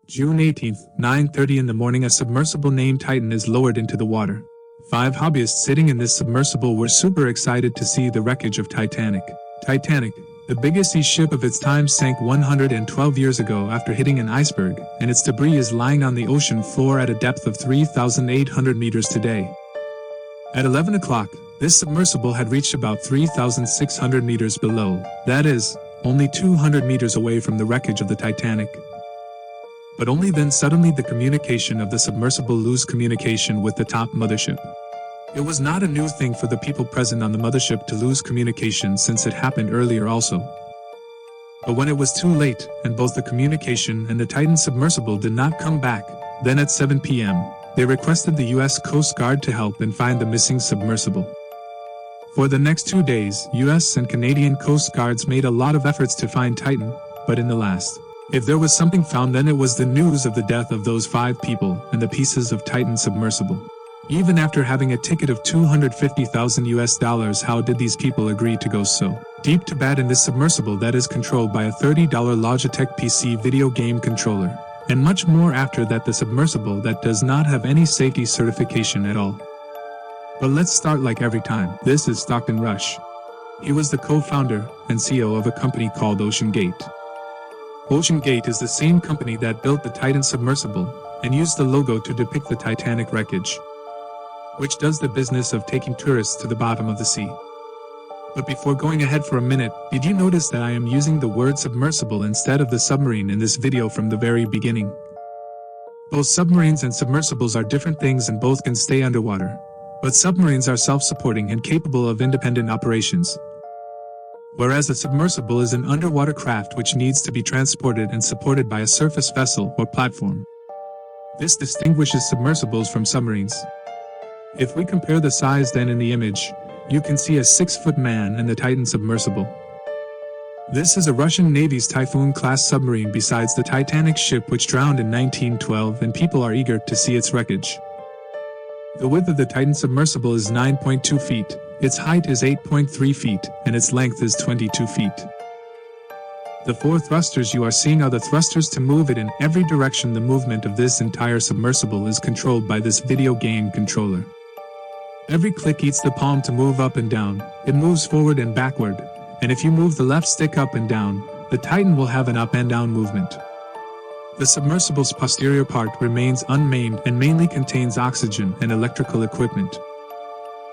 June 18, 9:30 in the morning, a submersible named Titan is lowered into the water. 5 hobbyists sitting in this submersible were super excited to see the wreckage of Titanic. Titanic, the biggest sea ship of its time, sank 112 years ago after hitting an iceberg, and its debris is lying on the ocean floor at a depth of 3,800 meters today. At 11 o'clock, this submersible had reached about 3,600 meters below, that is, only 200 meters away from the wreckage of the Titanic. But only then suddenly the communication of the submersible lose communication with the top mothership. It was not a new thing for the people present on the mothership to lose communication, since it happened earlier also. But when it was too late, and both the communication and the Titan submersible did not come back, then at 7 p.m., they requested the U.S. Coast Guard to help and find the missing submersible. For the next 2 days, U.S. and Canadian Coast Guards made a lot of efforts to find Titan, but in the last, if there was something found, then it was the news of the death of those 5 people and the pieces of Titan submersible. Even after having a ticket of $250,000, how did these people agree to go so deep to bad in this submersible that is controlled by a $30 Logitech PC video game controller? And much more after that, the submersible that does not have any safety certification at all. But let's start like every time. This is Stockton Rush. He was the co-founder and CEO of a company called OceanGate. OceanGate is the same company that built the Titan submersible and used the logo to depict the Titanic wreckage, which does the business of taking tourists to the bottom of the sea. But before going ahead for a minute, did you notice that I am using the word submersible instead of the submarine in this video from the very beginning? Both submarines and submersibles are different things and both can stay underwater, but submarines are self-supporting and capable of independent operations, whereas a submersible is an underwater craft which needs to be transported and supported by a surface vessel or platform. This distinguishes submersibles from submarines. If we compare the size then in the image, you can see a 6-foot man in the Titan submersible. This is a Russian Navy's Typhoon-class submarine besides the Titanic ship which drowned in 1912, and people are eager to see its wreckage. The width of the Titan submersible is 9.2 feet, its height is 8.3 feet, and its length is 22 feet. The 4 thrusters you are seeing are the thrusters to move it in every direction. The movement of this entire submersible is controlled by this video game controller. Every click eats the palm to move up and down, it moves forward and backward, and if you move the left stick up and down, the Titan will have an up and down movement. The submersible's posterior part remains unmanned and mainly contains oxygen and electrical equipment.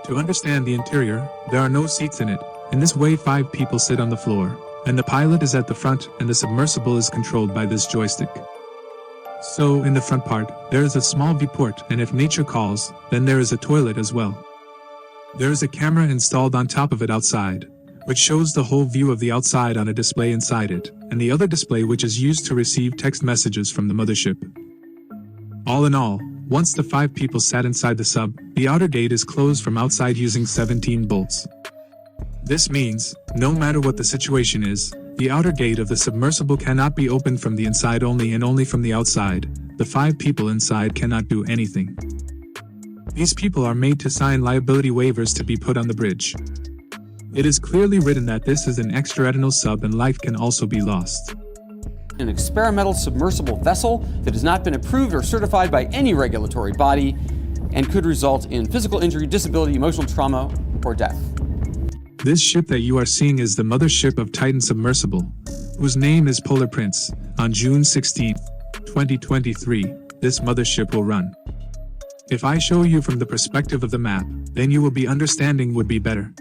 To understand the interior, there are no seats in it. In this way 5 people sit on the floor, and the pilot is at the front, and the submersible is controlled by this joystick. So, in the front part, there is a small viewport, and if nature calls, then there is a toilet as well. There is a camera installed on top of it outside, which shows the whole view of the outside on a display inside it, and the other display which is used to receive text messages from the mothership. All in all, once the 5 people sat inside the sub, the outer gate is closed from outside using 17 bolts. This means, no matter what the situation is, the outer gate of the submersible cannot be opened from the inside only and only from the outside. The 5 people inside cannot do anything. These people are made to sign liability waivers to be put on the bridge. It is clearly written that this is an extraordinary sub and life can also be lost. An experimental submersible vessel that has not been approved or certified by any regulatory body and could result in physical injury, disability, emotional trauma, or death. This ship that you are seeing is the mothership of Titan submersible, whose name is Polar Prince. On June 16, 2023, this mothership will run. If I show you from the perspective of the map, then you will be understanding would be better.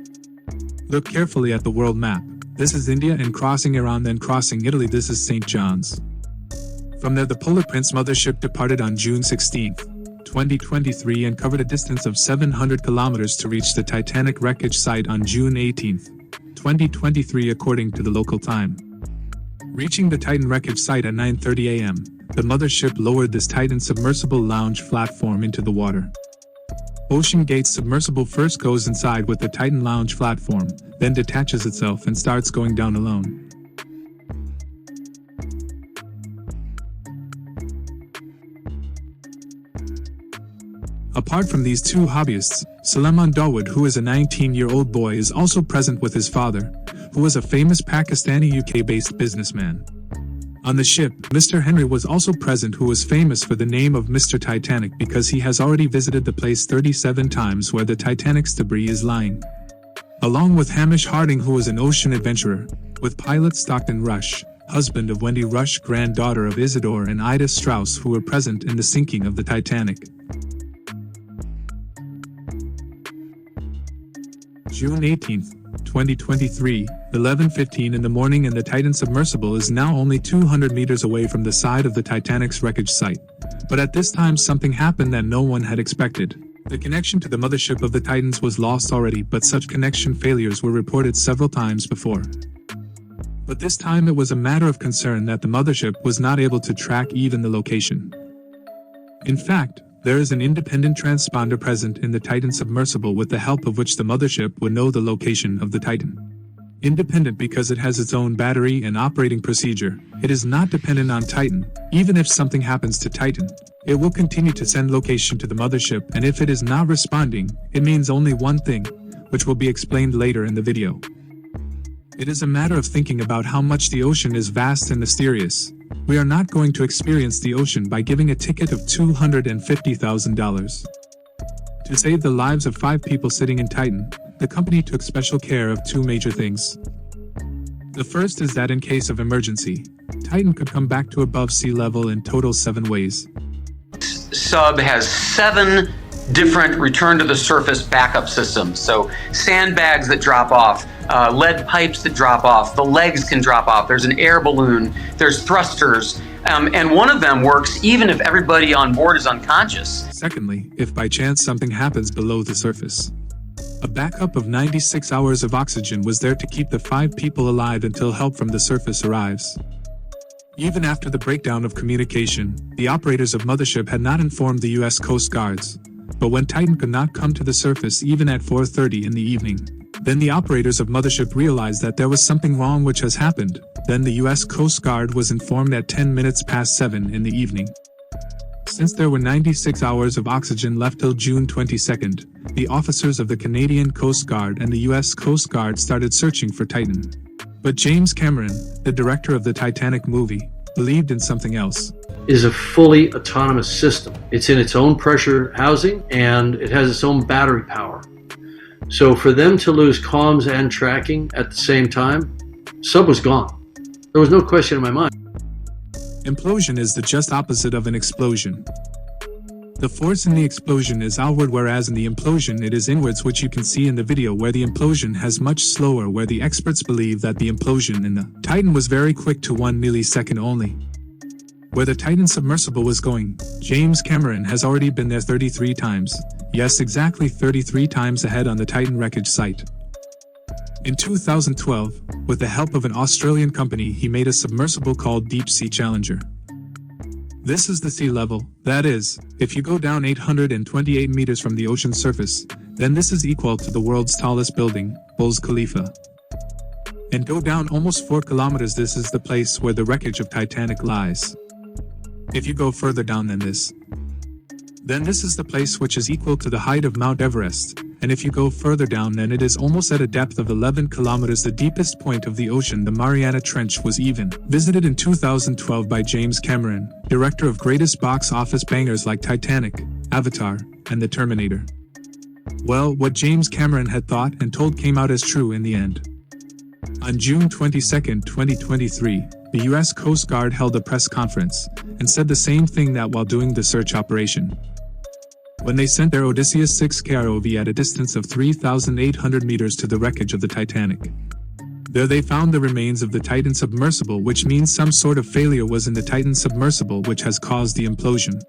Look carefully at the world map. This is India and crossing Iran, then crossing Italy. This is St. John's. From there the Polar Prince mothership departed on June 16, 2023 and covered a distance of 700 kilometers to reach the Titanic wreckage site on June 18, 2023 according to the local time. Reaching the Titan wreckage site at 9:30 a.m., the mothership lowered this Titan submersible lounge platform into the water. OceanGate's submersible first goes inside with the Titan lounge platform, then detaches itself and starts going down alone. Apart from these 2 hobbyists, Suleiman Dawood, who is a 19-year-old boy, is also present with his father, who is a famous Pakistani UK-based businessman. On the ship, Mr. Henry was also present, who was famous for the name of Mr. Titanic because he has already visited the place 37 times where the Titanic's debris is lying. Along with Hamish Harding, who was an ocean adventurer, with pilot Stockton Rush, husband of Wendy Rush, granddaughter of Isidore and Ida Strauss, who were present in the sinking of the Titanic. June 18, 2023, 11:15 in the morning, and the Titan submersible is now only 200 meters away from the side of the Titanic's wreckage site. But at this time something happened that no one had expected. The connection to the mothership of the Titans was lost already, but such connection failures were reported several times before. But this time it was a matter of concern that the mothership was not able to track even the location. In fact, there is an independent transponder present in the Titan submersible with the help of which the mothership would know the location of the Titan. Independent because it has its own battery and operating procedure, it is not dependent on Titan. Even if something happens to Titan, it will continue to send location to the mothership, and if it is not responding, it means only one thing, which will be explained later in the video. It is a matter of thinking about how much the ocean is vast and mysterious. We are not going to experience the ocean by giving a ticket of $250,000. To save the lives of 5 people sitting in Titan, the company took special care of 2 major things. The first is that in case of emergency, Titan could come back to above sea level in total 7 ways. Sub has 7 different return to the surface backup systems. So sandbags that drop off, lead pipes that drop off, the legs can drop off, there's an air balloon, there's thrusters, and one of them works even if everybody on board is unconscious. Secondly, if by chance something happens below the surface, a backup of 96 hours of oxygen was there to keep the 5 people alive until help from the surface arrives. Even after the breakdown of communication, the operators of mothership had not informed the US Coast Guards. But when Titan could not come to the surface even at 4:30 in the evening, then the operators of mothership realized that there was something wrong which has happened. Then the US Coast Guard was informed at 10 minutes past 7 in the evening. Since there were 96 hours of oxygen left till June 22nd, the officers of the Canadian Coast Guard and the US Coast Guard started searching for Titan. But James Cameron, the director of the Titanic movie, believed in something else. Is a fully autonomous system. It's in its own pressure housing and it has its own battery power. So for them to lose comms and tracking at the same time, sub was gone. There was no question in my mind. Implosion is the just opposite of an explosion. The force in the explosion is outward, whereas in the implosion it is inwards, which you can see in the video where the implosion has much slower, where the experts believe that the implosion in the Titan was very quick to 1 millisecond only. Where the Titan submersible was going, James Cameron has already been there 33 times. Yes, exactly 33 times ahead on the Titan wreckage site. In 2012, with the help of an Australian company, he made a submersible called Deep Sea Challenger. This is the sea level, that is, if you go down 828 meters from the ocean surface, then this is equal to the world's tallest building, Burj Khalifa. And go down almost 4 kilometers, this is the place where the wreckage of Titanic lies. If you go further down than this, then this is the place which is equal to the height of Mount Everest, and if you go further down then it is almost at a depth of 11 kilometers. The deepest point of the ocean, the Mariana Trench, was even visited in 2012 by James Cameron, director of greatest box office bangers like Titanic, Avatar, and The Terminator. Well, what James Cameron had thought and told came out as true in the end. On June 22, 2023, the US Coast Guard held a press conference and said the same thing that while doing the search operation, when they sent their Odysseus 6 ROV at a distance of 3,800 meters to the wreckage of the Titanic. There they found the remains of the Titan submersible, which means some sort of failure was in the Titan submersible which has caused the implosion.